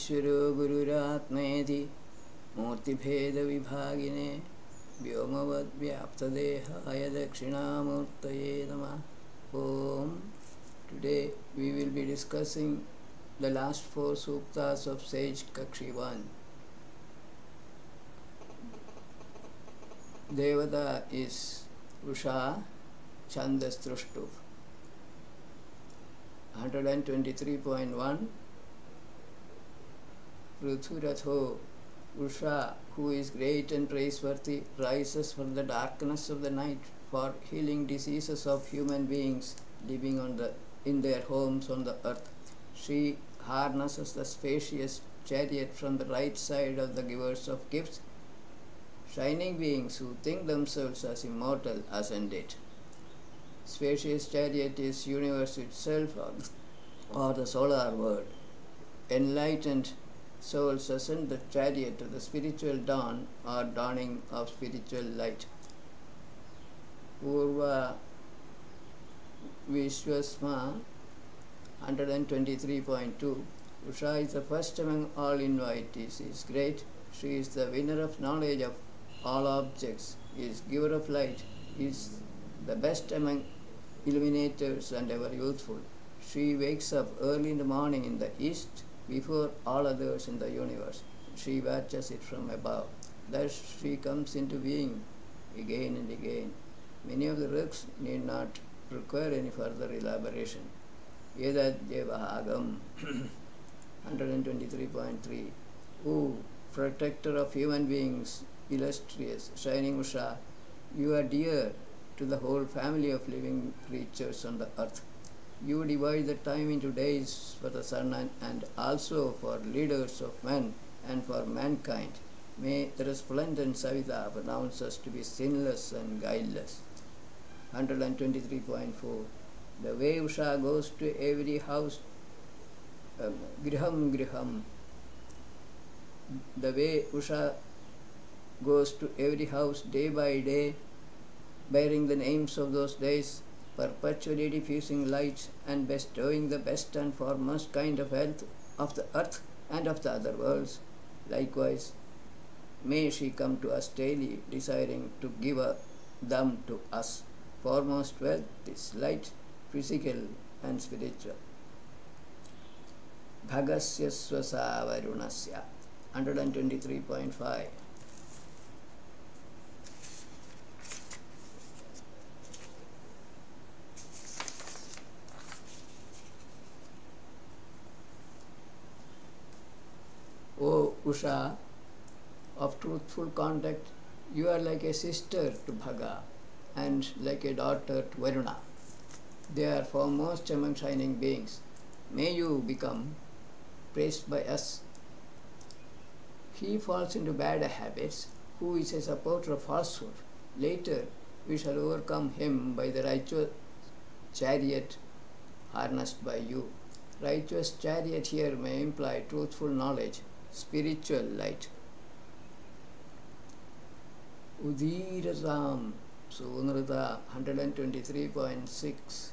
ईश्वरो गुरुरात्मेति मूर्तिभेदविभागिने व्योमवद्व्याप्तदेहाय दक्षिणामूर्तये नमः. Om. Today we will be discussing the last 4 suktas of Sage Kakshi 1. Devata is Usha Chandas Trushtup. 123.1. Pruthuratho Usha, who is great and praiseworthy, rises from the darkness of the night for healing diseases of human beings living in their homes on the earth. She harnesses the spacious chariot from the right side of the givers of gifts. Shining beings who think themselves as immortal ascend it. Spacious chariot is universe itself or the solar world. Enlightened souls ascend the chariot to the spiritual dawn or dawning of spiritual light. Purva Vishwasma 123.2. Usha is the first among all invitees. She is great. She is the winner of knowledge of all objects, is giver of light, is the best among illuminators and ever youthful. She wakes up early in the morning in the east before all others in the universe. She watches it from above. Thus she comes into being again and again. Many of the works need not require any further elaboration. Yedadjevahagam 123.3. O protector of human beings, illustrious, shining Usha, you are dear to the whole family of living creatures on the earth. You divide the time into days for the sun and also for leaders of men and for mankind. May the resplendent Savita pronounce us to be sinless and guileless. 123.4. The way Usha goes to every house, griham griham. The way Usha goes to every house day by day, bearing the names of those days, perpetually diffusing light and bestowing the best and foremost kind of health of the earth and of the other worlds. Likewise, may she come to us daily, desiring to give them to us. Foremost wealth is light, physical and spiritual. Bhagasya swasa varunasya 123.5. O Usha, of truthful conduct, you are like a sister to Bhaga and like a daughter to Varuna. They are foremost among shining beings. May you become praised by us. He falls into bad habits who is a supporter of falsehood. Later we shall overcome him by the righteous chariot harnessed by you. Righteous chariot here may imply truthful knowledge, spiritual light. Udhiratam Sunrata 123.6.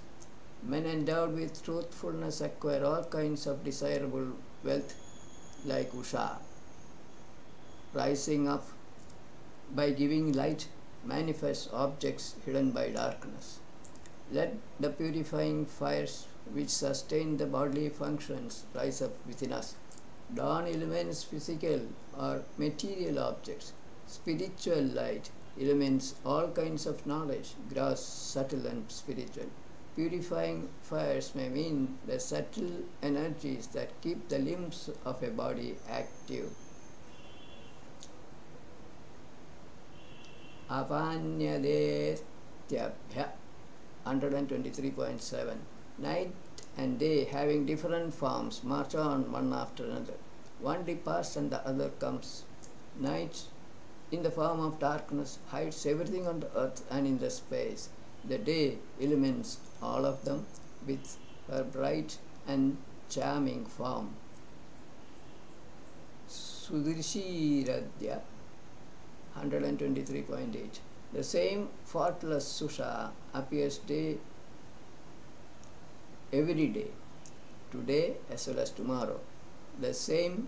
Men endowed with truthfulness acquire all kinds of desirable wealth like Usha. Rising up by giving light manifests objects hidden by darkness. Let the purifying fires which sustain the bodily functions rise up within us. Dawn illumines physical or material objects. Spiritual light illumines all kinds of knowledge, gross, subtle and spiritual. Purifying fires may mean the subtle energies that keep the limbs of a body active. Apanyadetyabhya 123.7. Night and day, having different forms, march on one after another. One departs and the other comes. Night, in the form of darkness, hides everything on the earth and in the space. The day illumines all of them with her bright and charming form. Sudirshiradya 123.8. The same faultless Usha appears every day, today as well as tomorrow. The same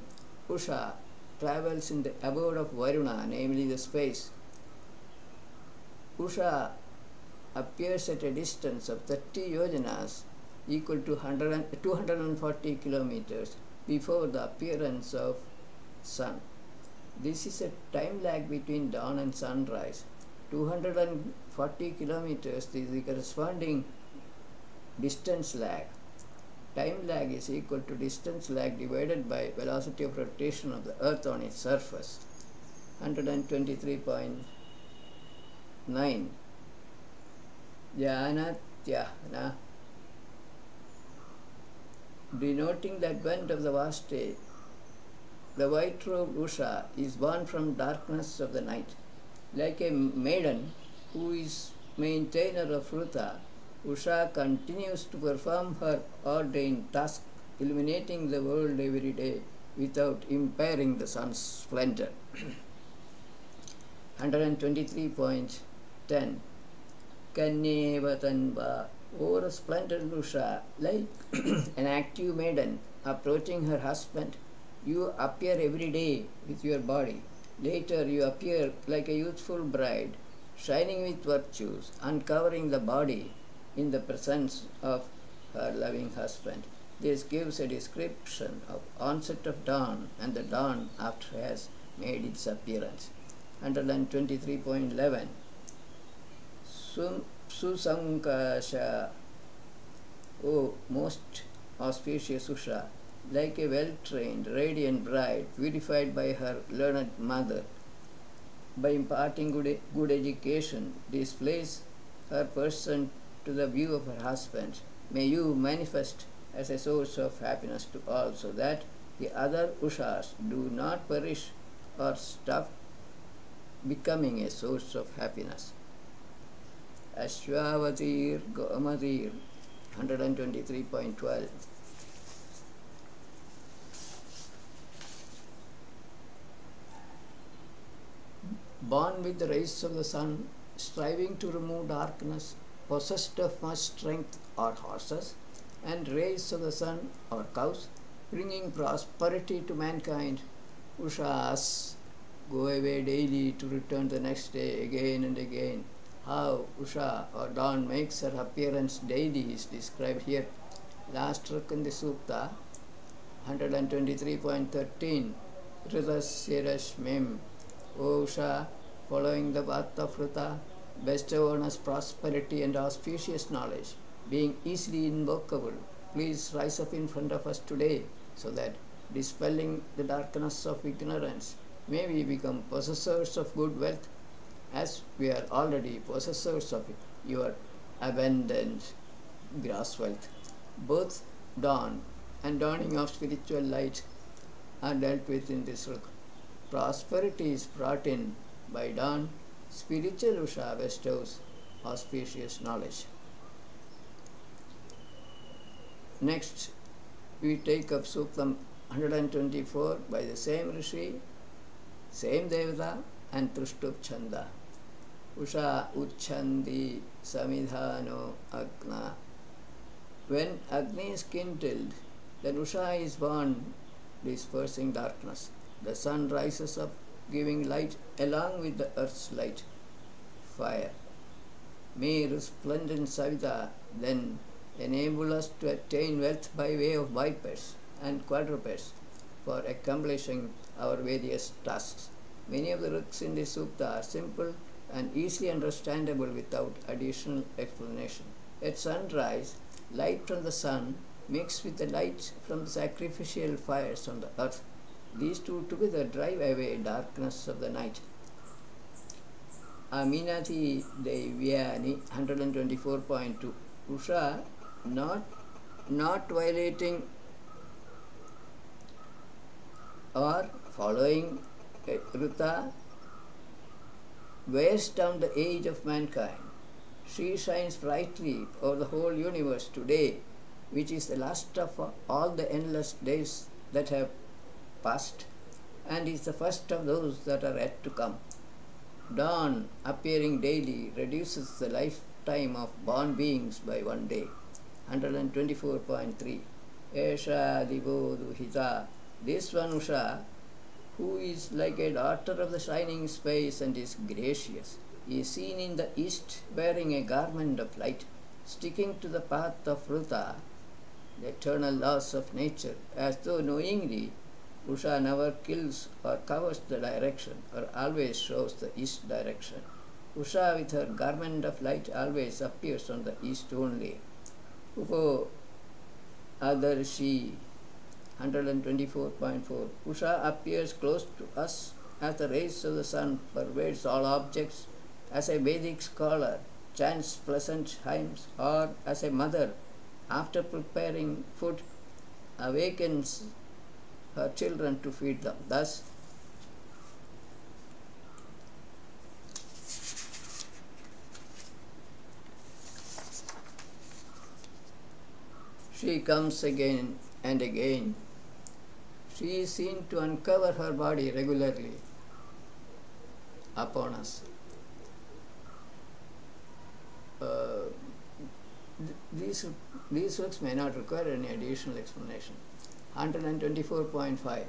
Usha travels in the abode of Varuna, namely the space. Usha appears at a distance of 30 yojanas equal to 240 kilometers before the appearance of sun. This is a time lag between dawn and sunrise. 240 kilometers is the corresponding distance lag. Time lag is equal to distance lag divided by velocity of rotation of the earth on its surface. 123.9. Janatyahna, denoting the advent of the vast day. The white-robed Usha is born from darkness of the night. Like a maiden who is maintainer of Ruta, Usha continues to perform her ordained task, illuminating the world every day without impairing the sun's splendor. 123.10. Kanyevatanva, over a splendid Usha, like an active maiden approaching her husband, you appear every day with your body. Later you appear like a youthful bride, shining with virtues, uncovering the body in the presence of her loving husband. This gives a description of onset of dawn and the dawn after it has made its appearance. 123.11. Susankasha, O most auspicious Usha, like a well-trained, radiant bride, purified by her learned mother, by imparting good education, displays her person to the view of her husband. May you manifest as a source of happiness to all, so that the other Ushas do not perish or stop becoming a source of happiness. Ashwavatir Gomatir, 123.12. Born with the rays of the sun, striving to remove darkness, possessed of much strength are horses, and rays of the sun are cows, bringing prosperity to mankind. Ushas go away daily to return the next day again and again. How Usha or dawn makes her appearance daily is described here. Last track in the Sukta, 123.13. Ritasya Rashmim. O Usha, following the path of Ruta, bestow on us prosperity and auspicious knowledge, being easily invocable. Please rise up in front of us today, so that, dispelling the darkness of ignorance, may we become possessors of good wealth, as we are already possessors of your abundant gross wealth. Both dawn and dawning of spiritual light are dealt with in this book. Prosperity is brought in by dawn. Spiritual Usha bestows auspicious knowledge. Next, we take up Suktam 124 by the same Rishi, same Devata, and Trishtup Chanda. Usha Uchchandi Samidhano Agna. When Agni is kindled, then Usha is born, dispersing darkness. The sun rises up, giving light along with the earth's light, fire. May resplendent Savita then enable us to attain wealth by way of bipeds and quadrupeds for accomplishing our various tasks. Many of the ruks in this sukta are simple and easily understandable without additional explanation. At sunrise, light from the sun mixed with the light from the sacrificial fires on the earth. These two together drive away darkness of the night. Aminati Devyani 124.2. Usha not violating or following Ruta wears down the age of mankind. She shines brightly over the whole universe today, which is the last of all the endless days that have passed, and is the first of those that are yet to come. Dawn, appearing daily, reduces the lifetime of born beings by 1 day. 124.3. Esha Divo Duhita. This one Usha who is like a daughter of the shining space and is gracious, is seen in the east wearing a garment of light, sticking to the path of Ruta, the eternal laws of nature, as though knowingly Usha never kills or covers the direction, or always shows the east direction. Usha with her garment of light always appears on the east only. Upo Adarshi 124.4. Usha appears close to us as the rays of the sun pervades all objects, as a Vedic scholar chants pleasant hymns, or as a mother, after preparing food, awakens her children to feed them. Thus, she comes again and again. She is seen to uncover her body regularly upon us. These works may not require any additional explanation. 124.5.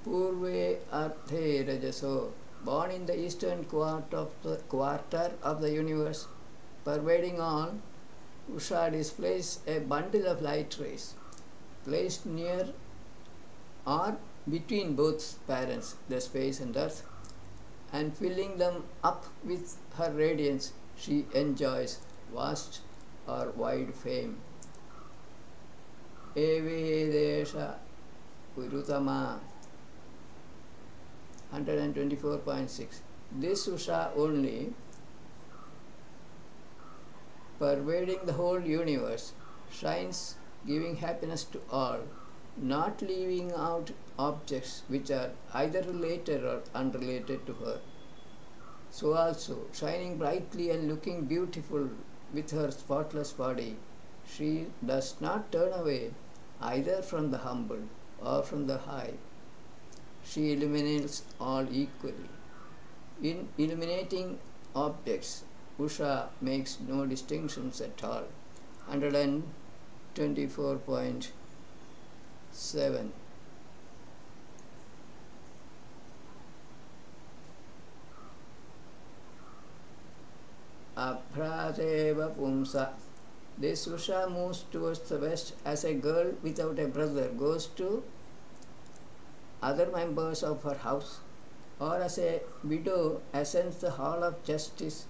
Purve Arthe Rajaso, born in the eastern quarter of the universe, pervading all, Usha displays a bundle of light rays, placed near or between both parents, the space and earth, and filling them up with her radiance, she enjoys vast or wide fame. Evedesha Purutama 124.6. This Usha only, pervading the whole universe, shines, giving happiness to all, not leaving out objects which are either related or unrelated to her. So also, shining brightly and looking beautiful with her spotless body, she does not turn away either from the humble or from the high. She illuminates all equally. In illuminating objects, Usha makes no distinctions at all. 124.7. Abhradeva Pumsa. This Usha moves towards the west as a girl without a brother goes to other members of her house, or as a widow ascends the hall of justice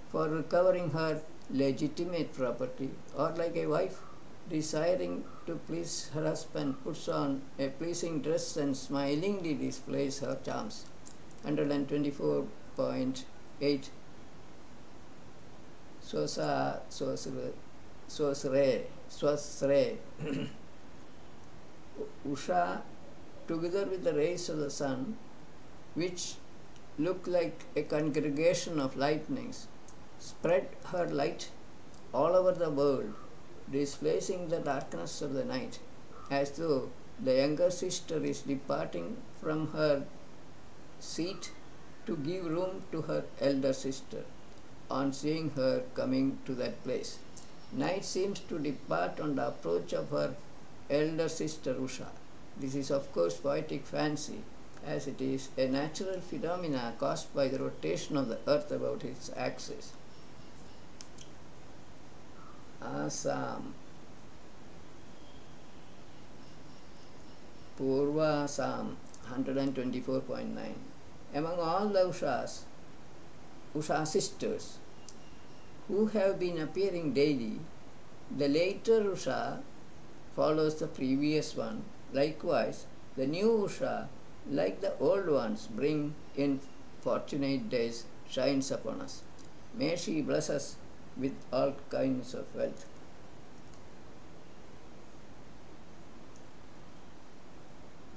for recovering her legitimate property, or like a wife desiring to please her husband puts on a pleasing dress and smilingly displays her charms. 124.8. Swasre Usha, together with the rays of the sun, which look like a congregation of lightnings, spread her light all over the world, displacing the darkness of the night, as though the younger sister is departing from her seat to give room to her elder sister on seeing her coming to that place. Night seems to depart on the approach of her elder sister Usha. This is of course poetic fancy, as it is a natural phenomena caused by the rotation of the earth about its axis. Assam. Purva Assam 124.9. Among all the Usha sisters who have been appearing daily, the later Usha follows the previous one. Likewise, the new Usha, like the old ones, bring in fortunate days, shines upon us. May she bless us with all kinds of wealth.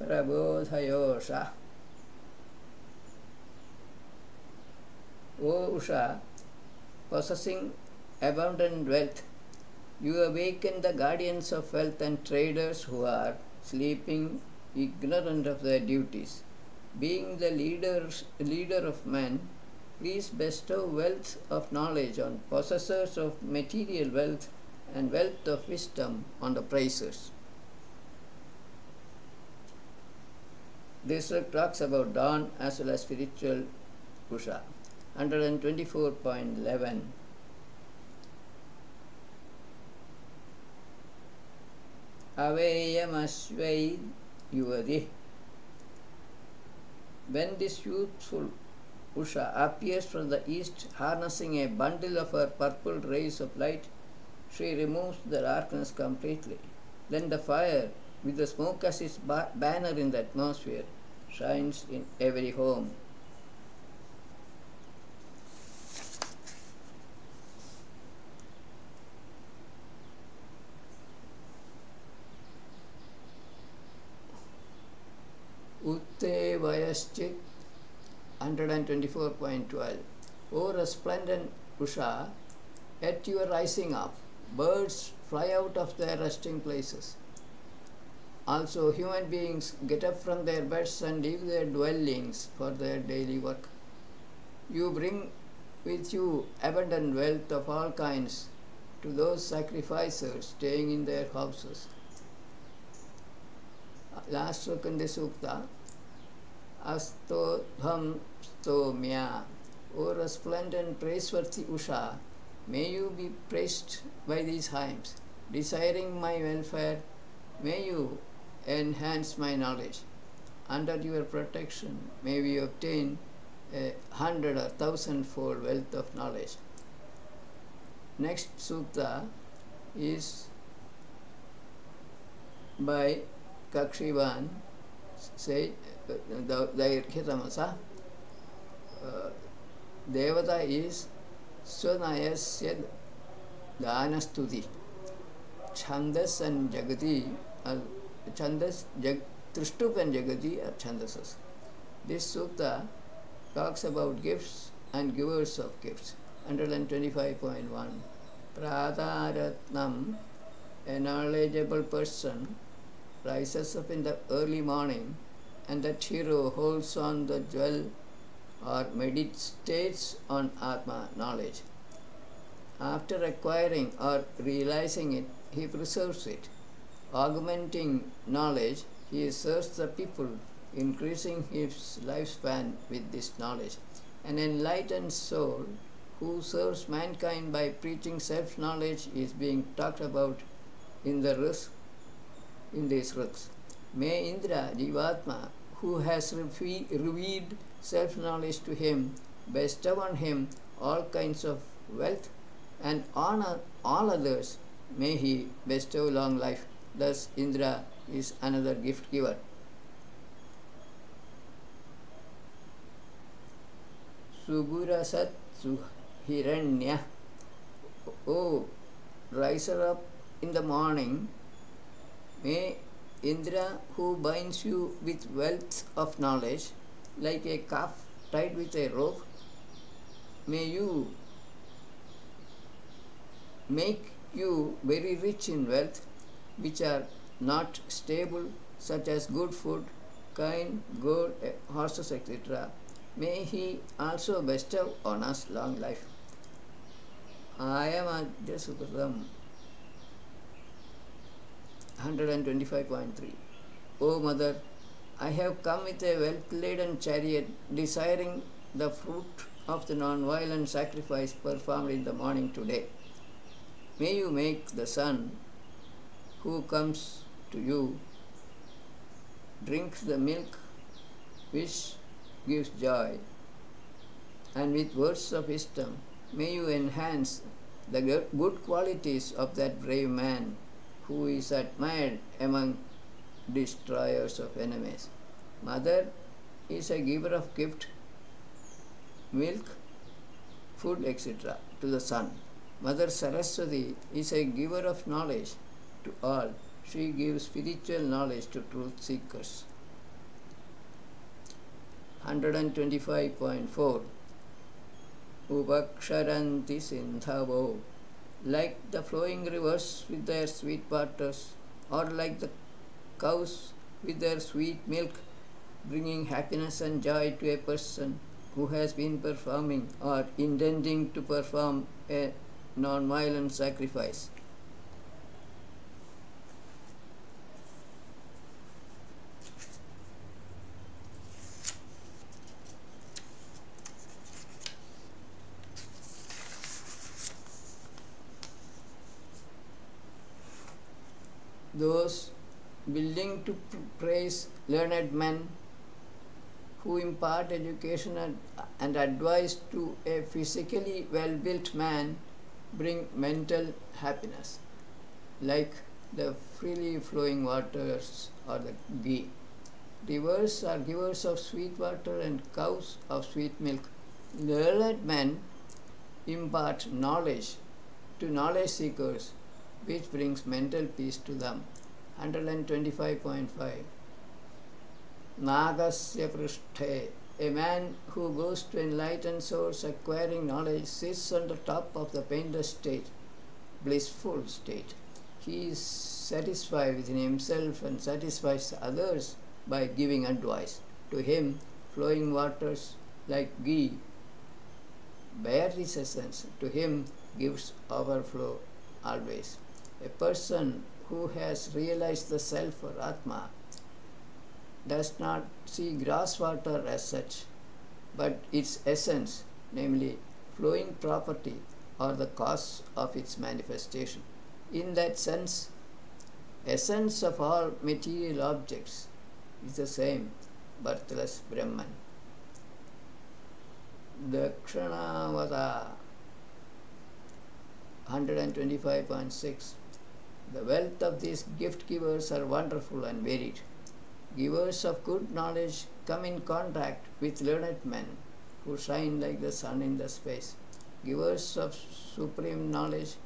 Prabodhayosha. O Usha, possessing abundant wealth, you awaken the guardians of wealth and traders who are sleeping, ignorant of their duties. Being the leader of men, please bestow wealth of knowledge on possessors of material wealth and wealth of wisdom on the praisers. This talks about dawn as well as spiritual Usha. 124.11. Aveyamashvai yuvadi. When this youthful Usha appears from the east, harnessing a bundle of her purple rays of light, she removes the darkness completely. Then the fire, with the smoke as its banner in the atmosphere, shines in every home. Utte Vayaschit 124.12. O resplendent Usha, at your rising up, birds fly out of their resting places. Also, human beings get up from their beds and leave their dwellings for their daily work. You bring with you abundant wealth of all kinds to those sacrificers staying in their houses. Last Sukandi Sukta. Asto dham stomya. O resplendent praiseworthy Usha, may you be praised by these hymns. Desiring my welfare, may you enhance my knowledge. Under your protection, may we obtain 100 or 1,000-fold wealth of knowledge. Next sukta is by Kakshivan, say Dairkhitamasa. Devata is Swanayasya Dhanastuti. Chandas and Jagati, Chandas, Trishtup and Jagati are Chandasas. This sukta talks about gifts and givers of gifts. 125.1. Pradaratnam, a knowledgeable person, rises up in the early morning, and that hero holds on the jewel or meditates on Atma knowledge. After acquiring or realizing it, he preserves it. Augmenting knowledge, he serves the people, increasing his lifespan with this knowledge. An enlightened soul who serves mankind by preaching self-knowledge is being talked about in these ruks. May Indra, Jivatma, who has revealed self-knowledge to him, bestow on him all kinds of wealth, and honor all others. May he bestow long life. Thus Indra is another gift giver. Sugurasat Suhiranya. O riser up in the morning, may Indra, who binds you with wealth of knowledge, like a calf tied with a rope, may you make you very rich in wealth, which are not stable, such as good food, kind, gold, horses, etc. May he also bestow on us long life. I am Adya Sukadam. 125.3. O Mother, I have come with a wealth-laden chariot, desiring the fruit of the non-violent sacrifice performed in the morning today. May you make the son who comes to you drink the milk which gives joy, and with words of wisdom may you enhance the good qualities of that brave man who is admired among destroyers of enemies. Mother is a giver of gift, milk, food, etc. to the son. Mother Saraswati is a giver of knowledge to all. She gives spiritual knowledge to truth seekers. 125.4. Upaksharanti Sindhavo. Like the flowing rivers with their sweet waters, or like the cows with their sweet milk, bringing happiness and joy to a person who has been performing or intending to perform a non-violent sacrifice. those willing to praise learned men who impart education and advice to a physically well-built man bring mental happiness, like the freely flowing waters or the ghee. Rivers are givers of sweet water and cows of sweet milk. Learned men impart knowledge to knowledge seekers, which brings mental peace to them. 125.5. Nagasya Prishthe. A man who goes to enlightened souls acquiring knowledge sits on the top of the painless state, blissful state. He is satisfied within himself and satisfies others by giving advice. To him, flowing waters like ghee bear his essence. To him, gives overflow always. A person who has realized the self or Atma does not see grass water as such, but its essence, namely flowing property or the cause of its manifestation. In that sense, essence of all material objects is the same, birthless Brahman. Dakshinavata 125.6. The wealth of these gift givers are wonderful and varied. Givers of good knowledge come in contact with learned men who shine like the sun in the space. Givers of supreme knowledge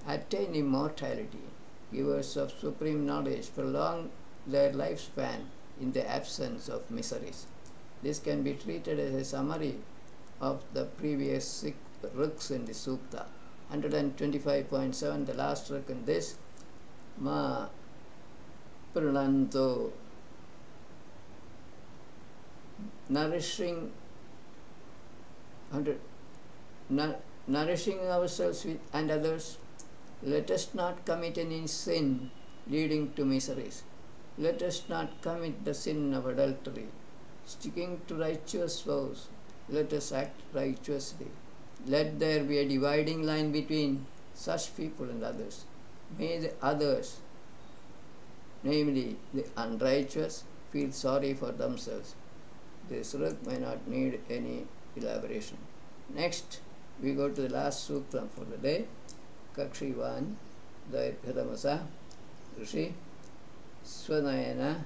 attain immortality. Givers of supreme knowledge prolong their lifespan in the absence of miseries. This can be treated as a summary of the previous 6 ruks in the Sukta. 125.7, the last ruk in this. Ma Prananto. Nourishing ourselves with and others, let us not commit any sin leading to miseries. Let us not commit the sin of adultery. Sticking to righteous vows, let us act righteously. Let there be a dividing line between such people and others. May the others, namely the unrighteous, feel sorry for themselves. This ruk may not need any elaboration. Next, we go to the last sukta for the day. Kakshi 1, the Kadamasa, Rishi, Swanaya,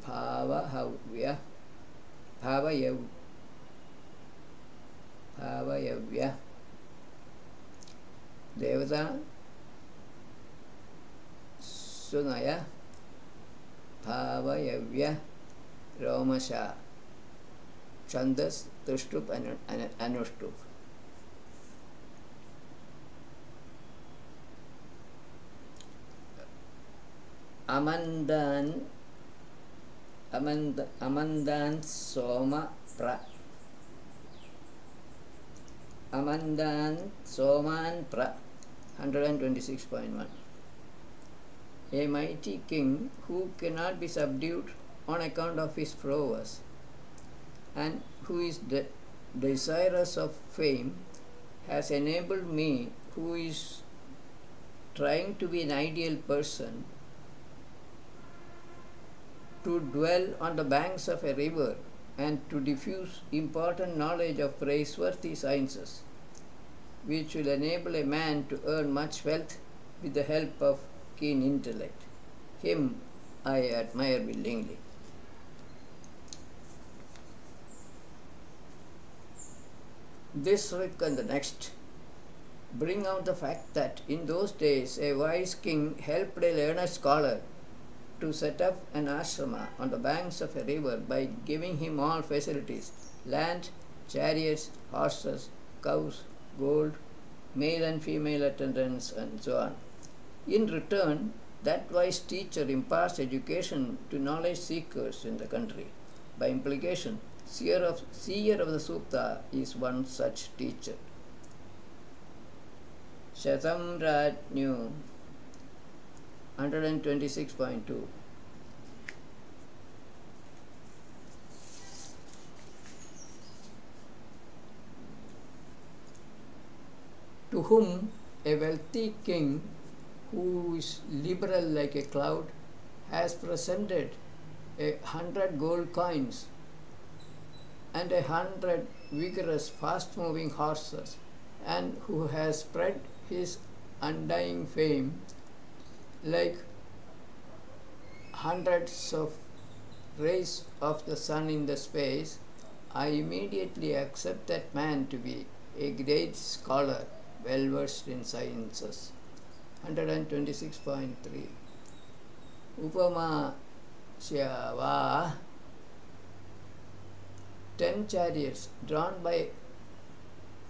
Bhavayavya, Devata, Sunaya, Bhavayavya, Romasha, Chandas, Tushtup and Anushtup. Amandan Soma Pra. Amandan Soman Pra. 126.1. A mighty king who cannot be subdued on account of his prowess and who is desirous of fame has enabled me, who is trying to be an ideal person, to dwell on the banks of a river and to diffuse important knowledge of praiseworthy sciences, which will enable a man to earn much wealth with the help of keen intellect. Him I admire willingly. This ruk and the next bring out the fact that in those days a wise king helped a learned scholar to set up an ashrama on the banks of a river by giving him all facilities: land, chariots, horses, cows, gold, male and female attendants, and so on. In return, that wise teacher imparts education to knowledge seekers in the country. By implication, seer of the Sukta is one such teacher. Shatam Ratnyu 126.2. To whom A wealthy king who is liberal like a cloud has presented 100 gold coins and 100 vigorous, fast-moving horses, and who has spread his undying fame like hundreds of rays of the sun in the space, I immediately accept that man to be a great scholar, well versed in sciences. 126.3. Upama Syava 10 chariots drawn by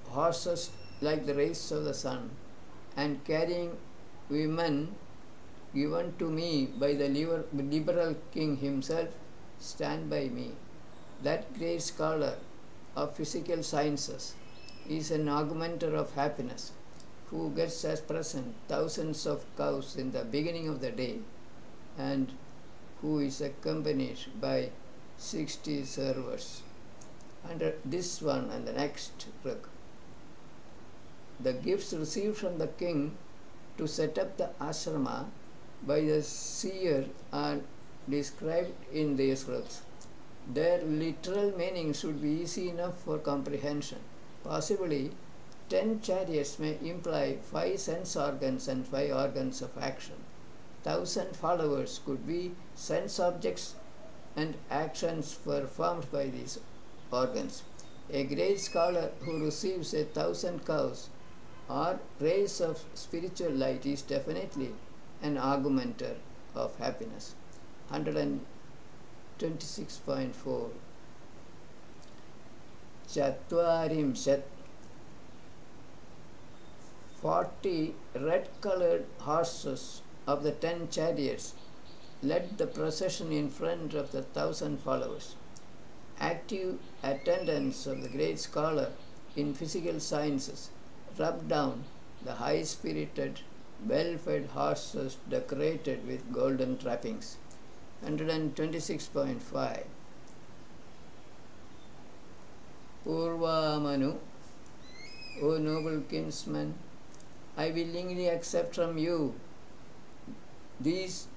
horses like the rays of the sun, and carrying women given to me by the liberal king himself, stand by me. That great scholar of physical sciences is an augmenter of happiness, who gets as present thousands of cows in the beginning of the day, and who is accompanied by 60 servers. Under this one and the next book, the gifts received from the king to set up the ashrama by the seer are described in these books. Their literal meaning should be easy enough for comprehension. Possibly 10 chariots may imply 5 sense organs and 5 organs of action. 1,000 followers could be sense objects and actions performed by these organs. A great scholar who receives 1,000 cows or rays of spiritual light is definitely an augmenter of happiness. 126.4. Chatvarimshat 40 red-colored horses of the 10 chariots led the procession in front of the 1,000 followers. Active attendants of the great scholar in physical sciences rubbed down the high-spirited, well-fed horses decorated with golden trappings. 126.5. Purvamanu, O noble kinsman, I willingly accept from you these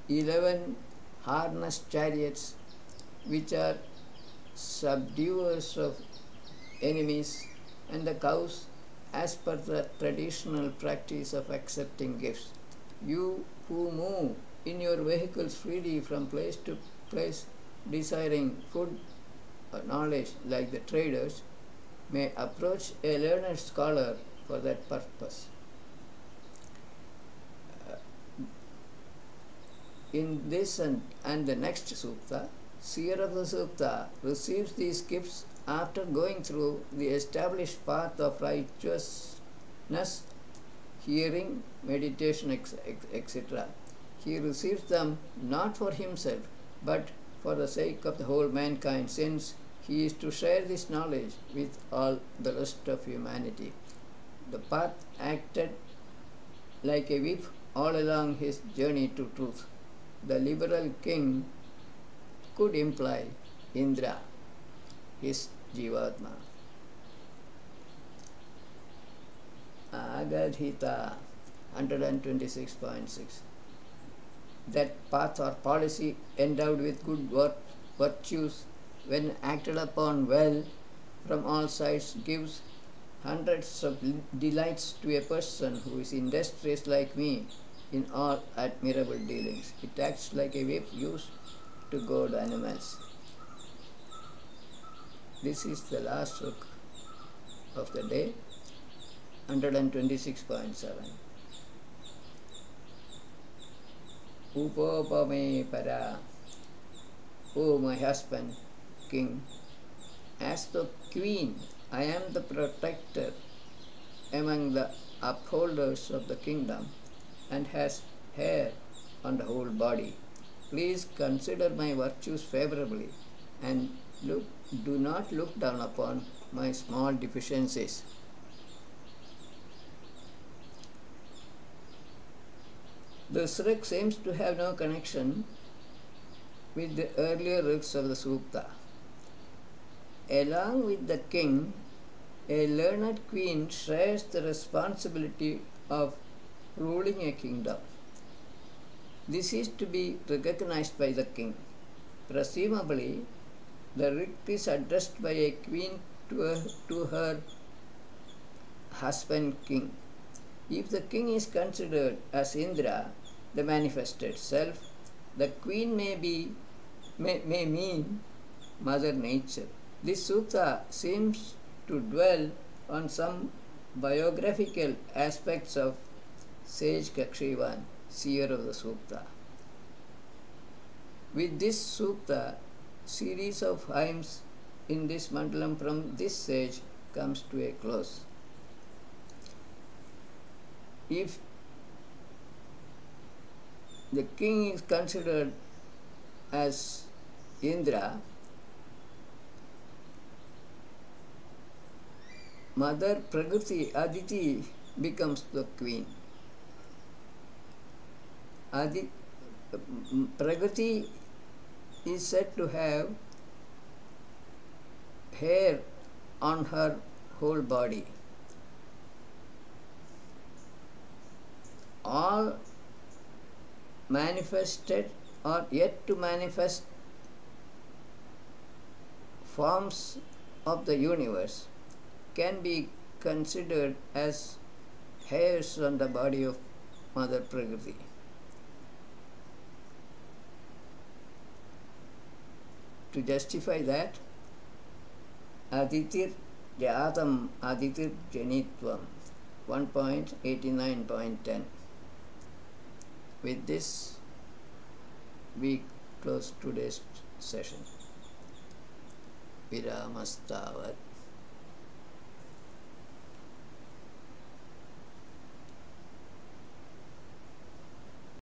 11 harnessed chariots, which are subduers of enemies, and the cows as per the traditional practice of accepting gifts. You who move in your vehicles freely from place to place, desiring food or knowledge like the traders, may approach a learned scholar for that purpose. In this and the next sutta, seer of the sutta receives these gifts after going through the established path of righteousness, hearing, meditation, etc. He receives them not for himself, but for the sake of the whole mankind, since he is to share this knowledge with all the rest of humanity. The path acted like a whip all along his journey to truth. The liberal king could imply Indra, his Jivatma. Agadhita 126.6. That path or policy endowed with good virtues, when acted upon well from all sides, gives hundreds of delights to a person who is industrious like me in all admirable dealings. It acts like a whip used to goad animals. This is the last book of the day, 126.7. Upopame para, O my husband, king, as the queen, I am the protector among the upholders of the kingdom, and has hair on the whole body. Please consider my virtues favorably, and do not look down upon my small deficiencies. This rig seems to have no connection with the earlier rigs of the sutta. Along with the king, A learned queen shares the responsibility of ruling a kingdom. This is to be recognized by the king. Presumably, the writ is addressed by a queen to her husband king. If the king is considered as Indra, the manifested self, the queen may mean Mother Nature. This sutta seems to dwell on some biographical aspects of sage Kakshivan, seer of the sutta. With this sutta, series of hymns in this mandalam from this sage comes to a close. If the king is considered as Indra, Mother Prakriti, Aditi, becomes the queen. Prakriti is said to have hair on her whole body. All manifested or yet to manifest forms of the universe can be considered as hairs on the body of Mother Prakriti. To justify that, Aditir Jatam Aditir Janitvam 1.89.10. With this, we close today's session. Viramastavat.